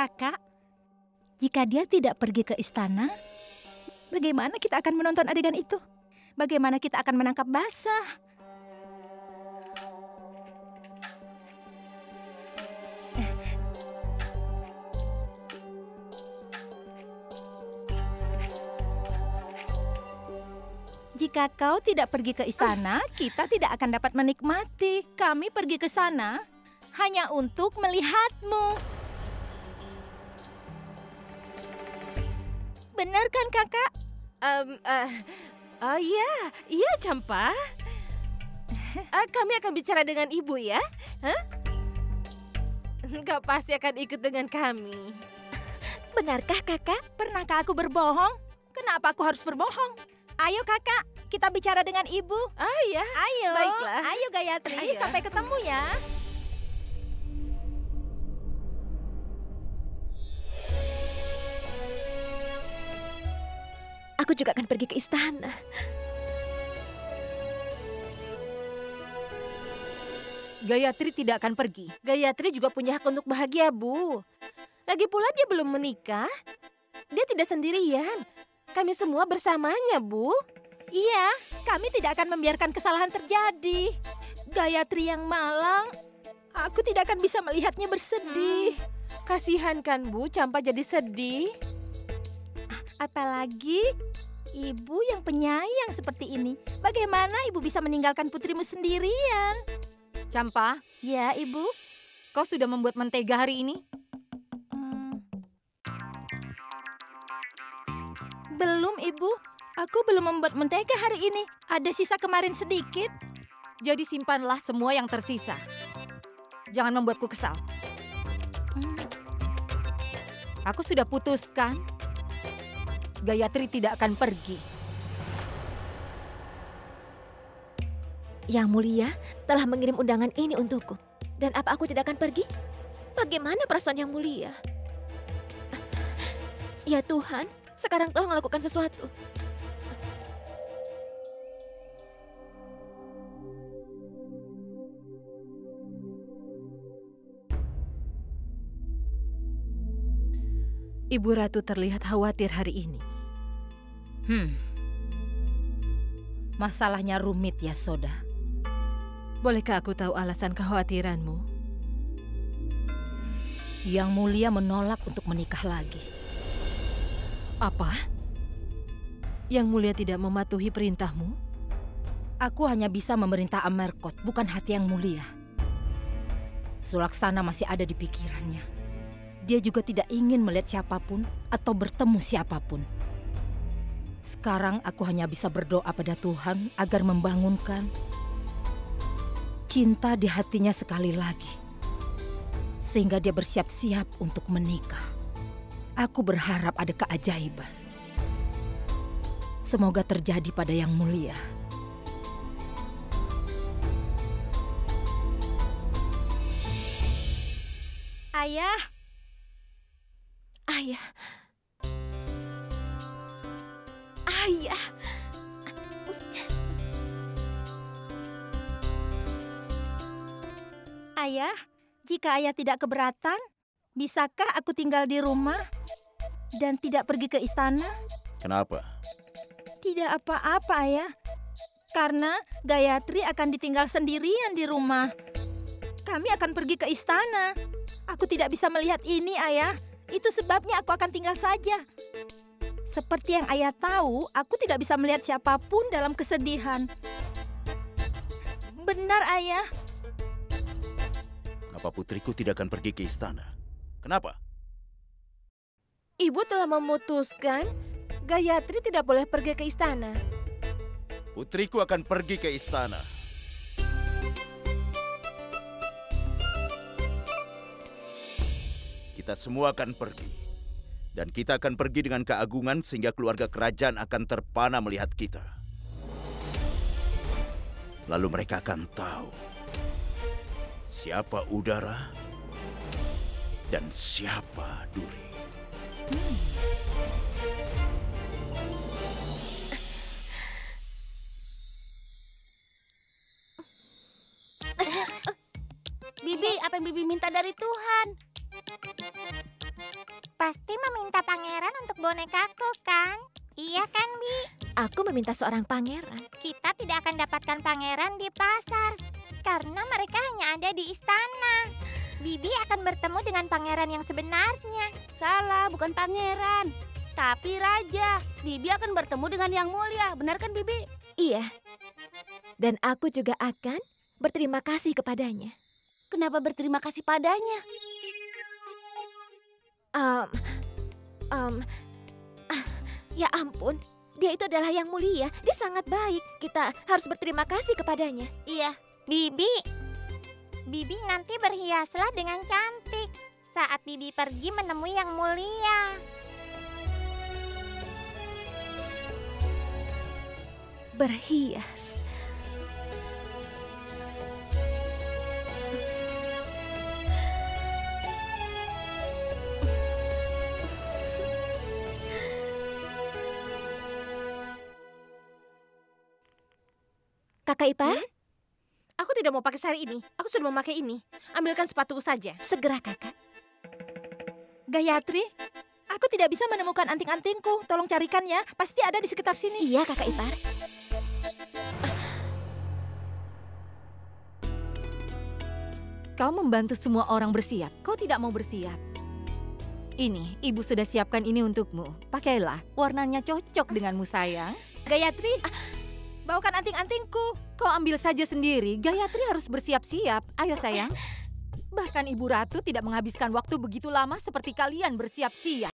Kakak, jika dia tidak pergi ke istana, bagaimana kita akan menonton adegan itu? Bagaimana kita akan menangkap basah? Jika kau tidak pergi ke istana, kita tidak akan dapat menikmati. Kami pergi ke sana hanya untuk melihatmu. Benar kan, Kakak? Iya, Campa. Kami akan bicara dengan ibu ya. Hah? Kau pasti akan ikut dengan kami. Benarkah, Kakak? Pernahkah aku berbohong? Kenapa aku harus berbohong? Ayo, Kakak, kita bicara dengan ibu. Ah ya, Ayo, baiklah. Ayo Gayatri, Ayo. sampai ketemu ya. Aku juga akan pergi ke istana. Gayatri tidak akan pergi. Gayatri juga punya hak untuk bahagia, Bu. Lagi pula dia belum menikah. Dia tidak sendirian. Kami semua bersamanya, Bu. Iya, kami tidak akan membiarkan kesalahan terjadi. Gayatri yang malang, aku tidak akan bisa melihatnya bersedih. Kasihan kan, Bu, Campa jadi sedih. Apalagi ibu yang penyayang seperti ini. Bagaimana ibu bisa meninggalkan putrimu sendirian? Campa, Ya, ibu. kau sudah membuat mentega hari ini? Belum, ibu. Aku belum membuat mentega hari ini. Ada sisa kemarin sedikit. Jadi simpanlah semua yang tersisa. Jangan membuatku kesal. Aku sudah putuskan. Gayatri tidak akan pergi. Yang Mulia telah mengirim undangan ini untukku. Dan apa aku tidak akan pergi? Bagaimana perasaan Yang Mulia? Ya Tuhan, sekarang tolong lakukan sesuatu. Ibu Ratu terlihat khawatir hari ini. Masalahnya rumit ya, Soda. Bolehkah aku tahu alasan kekhawatiranmu? Yang Mulia menolak untuk menikah lagi. Apa? Yang Mulia tidak mematuhi perintahmu? Aku hanya bisa memerintah Amerkot, bukan hati Yang Mulia. Sulaksana masih ada di pikirannya. Dia juga tidak ingin melihat siapapun atau bertemu siapapun. Sekarang aku hanya bisa berdoa pada Tuhan agar membangunkan cinta di hatinya sekali lagi. Sehingga dia bersiap-siap untuk menikah. Aku berharap ada keajaiban. Semoga terjadi pada Yang Mulia. Ayah, Ayah. Ayah. ayah, jika ayah tidak keberatan, bisakah aku tinggal di rumah dan tidak pergi ke istana? Kenapa? Tidak apa-apa, ayah. Karena Gayatri akan ditinggal sendirian di rumah. Kami akan pergi ke istana. Aku tidak bisa melihat ini, ayah. Itu sebabnya aku akan tinggal saja. Seperti yang ayah tahu, aku tidak bisa melihat siapapun dalam kesedihan. Benar, ayah. Apa putriku tidak akan pergi ke istana? Kenapa? Ibu telah memutuskan Gayatri tidak boleh pergi ke istana. Putriku akan pergi ke istana. Kita semua akan pergi. Dan kita akan pergi dengan keagungan sehingga keluarga kerajaan akan terpana melihat kita. Lalu mereka akan tahu siapa Udara dan siapa Duri. Bibi, apa yang Bibi minta dari Tuhan? Pasti meminta pangeran untuk bonekaku, kan? Iya kan, Bi? Aku meminta seorang pangeran. Kita tidak akan dapatkan pangeran di pasar, karena mereka hanya ada di istana. Bibi akan bertemu dengan pangeran yang sebenarnya. Salah, bukan pangeran, tapi raja. Bibi akan bertemu dengan yang mulia, benar kan Bibi? Iya. Dan aku juga akan berterima kasih kepadanya. Kenapa berterima kasih padanya? Ya ampun, dia itu adalah yang mulia. Dia sangat baik. Kita harus berterima kasih kepadanya. Iya, Bibi. Bibi nanti berhiaslah dengan cantik saat Bibi pergi menemui yang mulia. Berhias. Kakak Ipar, Aku tidak mau pakai sari ini. Aku sudah memakai ini. Ambilkan sepatuku saja. segera kakak. Gayatri, aku tidak bisa menemukan anting-antingku. Tolong carikan ya, pasti ada di sekitar sini. Iya kakak Ipar. Kau membantu semua orang bersiap. Kau tidak mau bersiap. Ini, ibu sudah siapkan ini untukmu. Pakailah, warnanya cocok denganmu sayang. Gayatri, bawakan anting-antingku. Kau ambil saja sendiri, Gayatri harus bersiap-siap. Ayo sayang. Bahkan Ibu Ratu tidak menghabiskan waktu begitu lama seperti kalian bersiap-siap.